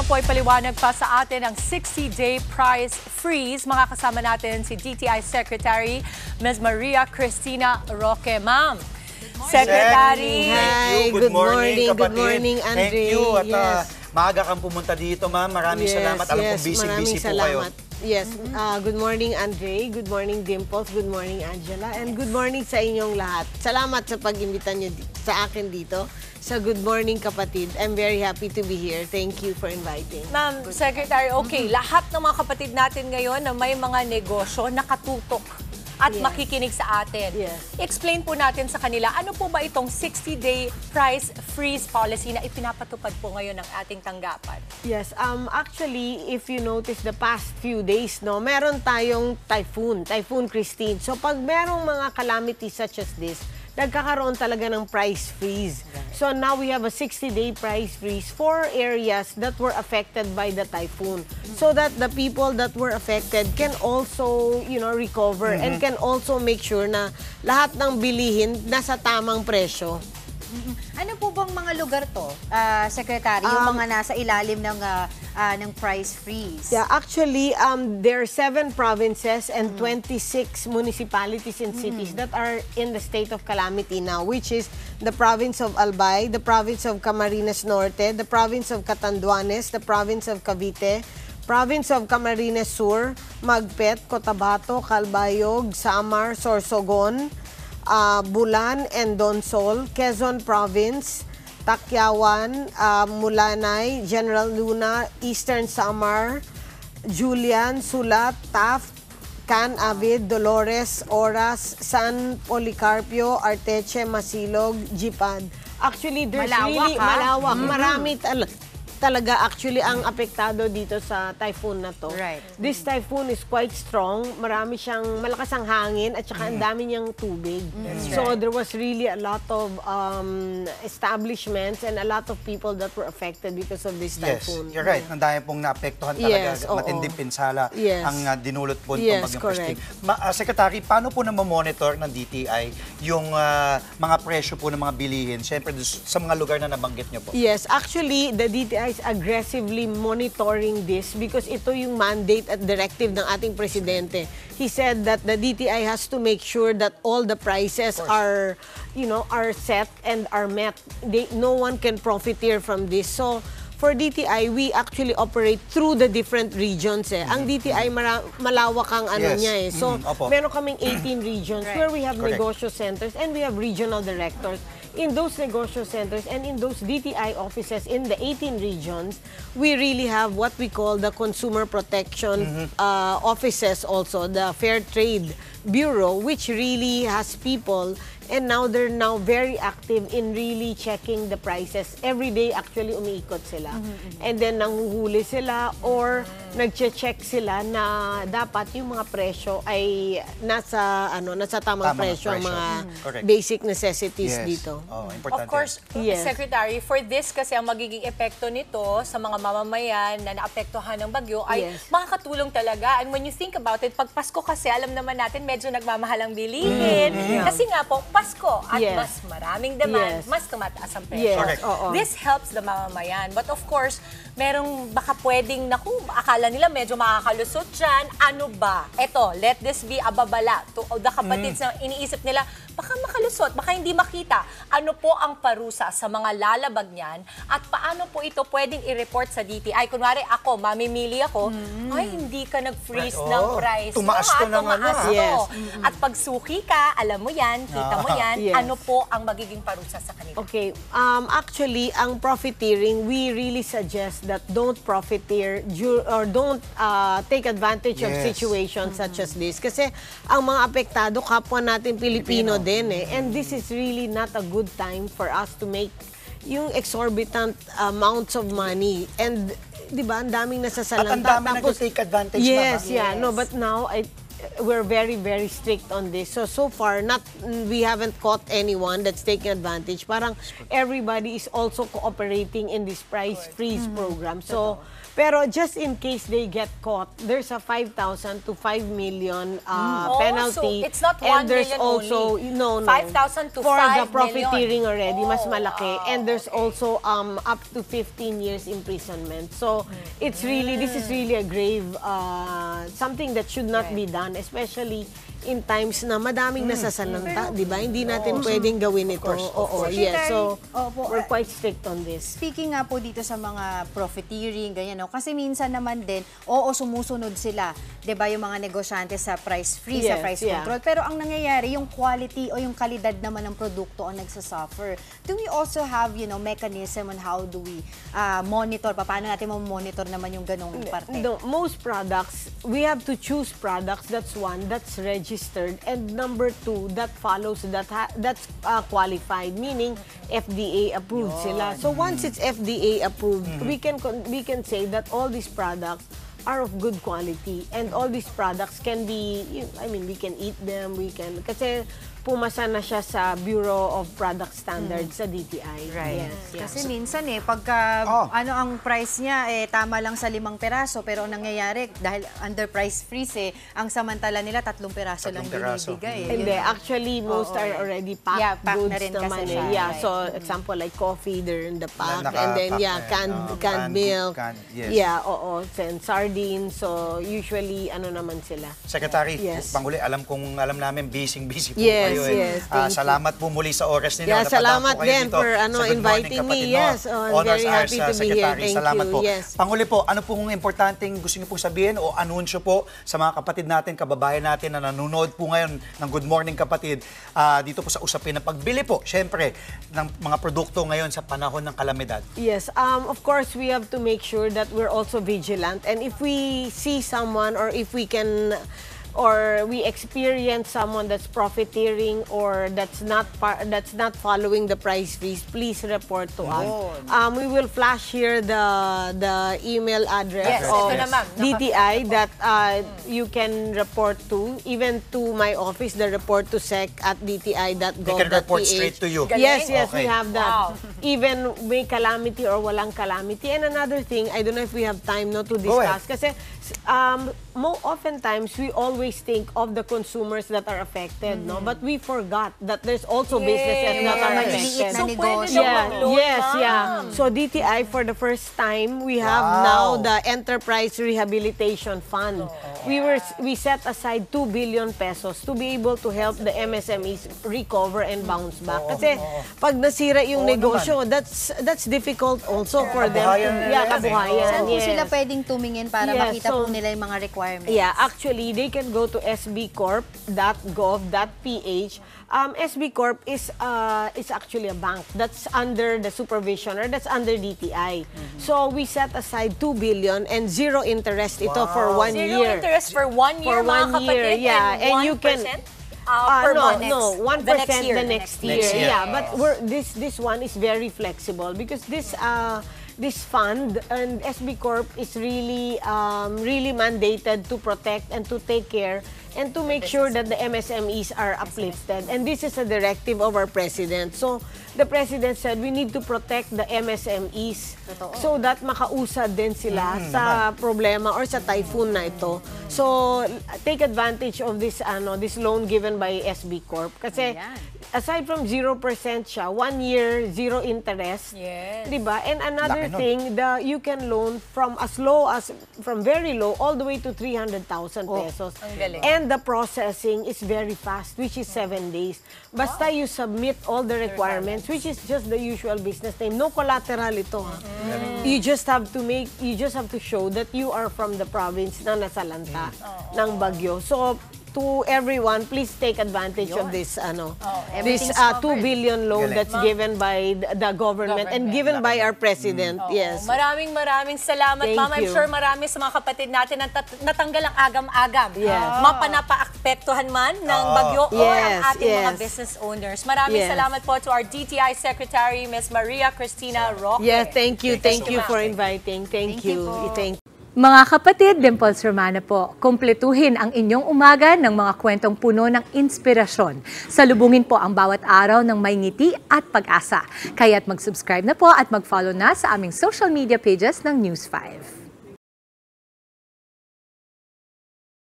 po ay paliwanag pa sa atin ang 60-day price freeze. Makakasama natin si DTI Secretary Ms. Maria Cristina Roque. Ma'am, Secretary. Hi, good morning, kapatid. good morning, Andre. Thank you at Yes. maaga kang pumunta dito, ma'am. Maraming salamat. Alam kong busy-busy po kayo. Yes, good morning, Andre. Good morning, Dimples. Good morning, Angela. And good morning sa inyong lahat. Salamat sa pag-imbita nyo sa akin dito sa Good Morning Kapatid. I'm very happy to be here. Thank you for inviting. Ma'am, Secretary, okay, lahat ng mga kapatid natin ngayon na may mga negosyo nakatutok at makikinig sa atin. Yes. Explain po natin sa kanila, ano po ba itong 60-day price freeze policy na ipinapatupad po ngayon ng ating tanggapan? Yes, actually, if you notice the past few days, no, meron tayong Typhoon Christine. So pag merong mga calamities such as this, nagkakaroon talaga ng price freeze. So now we have a 60-day price freeze for areas that were affected by the typhoon, so that the people that were affected can also, recover and can also make sure na lahat ng bilihin nasa tamang presyo. Ano po bang mga lugar to, Secretary, yung mga nasa ilalim ng price freeze? Yeah, actually, there are 7 provinces and 26 municipalities and cities that are in the state of calamity now, which is the province of Albay, the province of Camarines Norte, the province of Catanduanes, the province of Cavite, province of Camarines Sur, Magpet, Cotabato, Calbayog, Samar, Sorsogon, Bulan and Donsol, Quezon Province, Tacloban, Mulanay, General Luna, Eastern Samar, Julian, Sulat, Taft, Can Avid, Dolores, Oras, San Policarpio, Arteche, Masilog, Jipad. Actually, there's Malawak, really malawak. Marami talaga actually ang apektado dito sa typhoon na to. Right. This typhoon is quite strong. Marami siyang malakas ang hangin at saka ang dami niyang tubig. So there was really a lot of establishments and a lot of people that were affected because of this typhoon. Yes, you're right. Ang dami pong naapektuhan talaga. Yes, oo. Matinding pinsala ang dinulot po Yes, itong correct. Christine. Secretary, paano po na monitor ng DTI yung mga presyo po ng mga bilihin, siyempre sa mga lugar na nabanggit niyo po? Yes, actually, the DTI is aggressively monitoring this because ito yung mandate at directive ng ating presidente. He said that the DTI has to make sure that all the prices are set and are met. No one can profiteer from this. So, for DTI, we actually operate through the different regions. Ang DTI, malawak ang niya. So, meron kaming 18 regions where we have negosyo centers and we have regional directors. In those negosyo centers and in those DTI offices in the 18 regions, we really have what we call the consumer protection offices also, the Fair Trade Bureau, which really has people, and now they're very active in really checking the prices. Every day, actually, umiikot sila. And then, nanghuhuli sila or nagche-check sila na dapat yung mga presyo ay nasa tamang presyo, ang mga basic necessities dito. Of course, Secretary, for this kasi ang magiging epekto nito sa mga mamamayan na naapektuhan ng bagyo ay makakatulong talaga. And when you think about it, pag Pasko kasi, alam naman natin, medyo nagmamahal ang bilihin. Kasi nga po, Pasko at mas maraming demand, mas tumataas ang presyo. This helps the mamamayan. But of course, merong baka pwedeng, akala nila medyo makakalusot dyan. Ano ba? Eto, let this be a babala to the kapatids na iniisip nila, baka makalusot, baka hindi makita. Ano po ang parusa sa mga lalabag niyan at paano po ito pwedeng i-report sa DTI? Kunwari ako, mamimili ako, ay hindi ka nag-freeze ng price. Tumaas to ng At pag suki ka, alam mo yan, kita mo yan, ano po ang magiging parusa sa kanila? Okay, actually, ang profiteering, we really suggest that don't profiteer or don't take advantage of situations such as this. Kasi ang mga apektado, kapwa natin Pilipino din and this is really not a good time for us to make yung exorbitant amounts of money. And, di ba, ang daming nasasalanta. At ang dami nag-take advantage Yes, no, but now, we're very, very strict on this. So far, we haven't caught anyone that's taking advantage. Parang everybody is also cooperating in this price freeze program. So, pero just in case they get caught, there's a 5,000 to 5 million penalty. So it's not 1 and there's million also, only. no, 5,000 to for 5 the profiteering million. already, mas malaki. And there's also up to 15 years imprisonment. So it's really, this is really a grave, something that should not be done, especially in times na madaming nasasalanta, di ba? Hindi natin pwedeng gawin ito. Oo, yes. So, we're quite strict on this. Speaking nga po dito sa mga profiteering, ganyan, no? Kasi minsan naman din, sumusunod sila, di ba, yung mga negosyante sa price freeze, sa price control. Pero ang nangyayari, yung quality o yung kalidad naman ng produkto ang nagsasuffer. Do we also have, mechanism on how do we monitor? Paano natin monitor naman yung ganong parte? Most products, we have to choose products, that's one, that's registered, and number two, that follows, that's qualified, meaning FDA approved sila. So once it's FDA approved, we can say that all these products are of good quality, and all these products can be, we can eat them, kasi pumasa na siya sa Bureau of Product Standards sa DTI. Right. Yes. Kasi minsan pagka ang price niya tama lang sa 5 peraso, pero ang nangyayari dahil under price freeze ang samantala nila 3 peraso lang binibigay. Hindi, actually most are already packed goods na rin naman. kasi siya. Yeah, so example like coffee, they're in the pack, and then canned milk. And sardines. So usually naman sila. Secretary, Pangulo, alam namin busy po kayo. Yes, salamat po muli sa oras ninyo. Salamat din for inviting me. Yes, I'm very happy to be here. Thank salamat you. Po. Yes. Pangulo po, ano pong importanteng gusto niyo pong sabihin o anunsyo po sa mga kapatid natin, kababayan natin na nanonood po ngayon ng Good Morning Kapatid dito po sa usapin ng pagbili po, syempre, ng mga produkto ngayon sa panahon ng kalamidad? Yes, of course, we have to make sure that we're also vigilant. And if we see someone, or if we can, or we experience someone that's profiteering or that's not following the price freeze, please report to us. We will flash here the email address of DTI that you can report to, even to my office, the report to sec@dti.gov.ph. They can report straight to you. Yes, we have that. Even may calamity or walang calamity. And another thing, I don't know if we have time to discuss, kasi oftentimes we always think of the consumers that are affected, no? But we forgot that there's also businesses that are affected. So negosyo. So DTI, for the first time, we have now the Enterprise Rehabilitation Fund. We set aside 2 billion pesos to be able to help the MSMEs recover and bounce back. Kasi pag nasira yung negosyo, that's difficult also for them. Kabuhayan. Saan po sila pwedeng tumingin para makita po nila yung mga requirements? Yeah, actually, they can go to sbcorp.gov.ph. SB Corp is actually a bank that's under the supervision, or that's under DTI. So we set aside 2 billion and 0 interest ito for 1 year. 0 interest for 1 year, mga kapatid, and you can per month. 1% the next year. But this one is very flexible because this fund and SB Corp is really mandated to protect and to take care and to make sure that the MSMEs are uplifted. And this is a directive of our president. So the president said we need to protect the MSMEs so that makausad din sila sa problema or sa typhoon na ito. So take advantage of this loan given by SB Corp kasi aside from 0% siya, 1 year, 0 interest. Yes. Diba? And another thing, you can loan from very low all the way to 300,000 pesos. And the processing is very fast, which is 7 days. Basta you submit all the requirements, which is just the usual business name. No collateral ito. You just have to show that you are from the province na nasalanta ng bagyo. So to everyone, please take advantage of this 2 billion loan that's given by the government and given by our president. Yes. Maraming salamat, Ma'am. I'm sure marami sa mga kapatid natin na natanggal ang agam-agam. Mapanapaapektuhan man ng bagyo or ang ating mga business owners. Maraming salamat po to our DTI Secretary, Ms. Maria Cristina Roque. Thank you for inviting. Thank you. Mga kapatid, Dimples Romana po, kumpletuhin ang inyong umaga ng mga kwentong puno ng inspirasyon. Salubungin po ang bawat araw ng may ngiti at pag-asa. Kaya't mag-subscribe na po at mag-follow na sa aming social media pages ng News 5.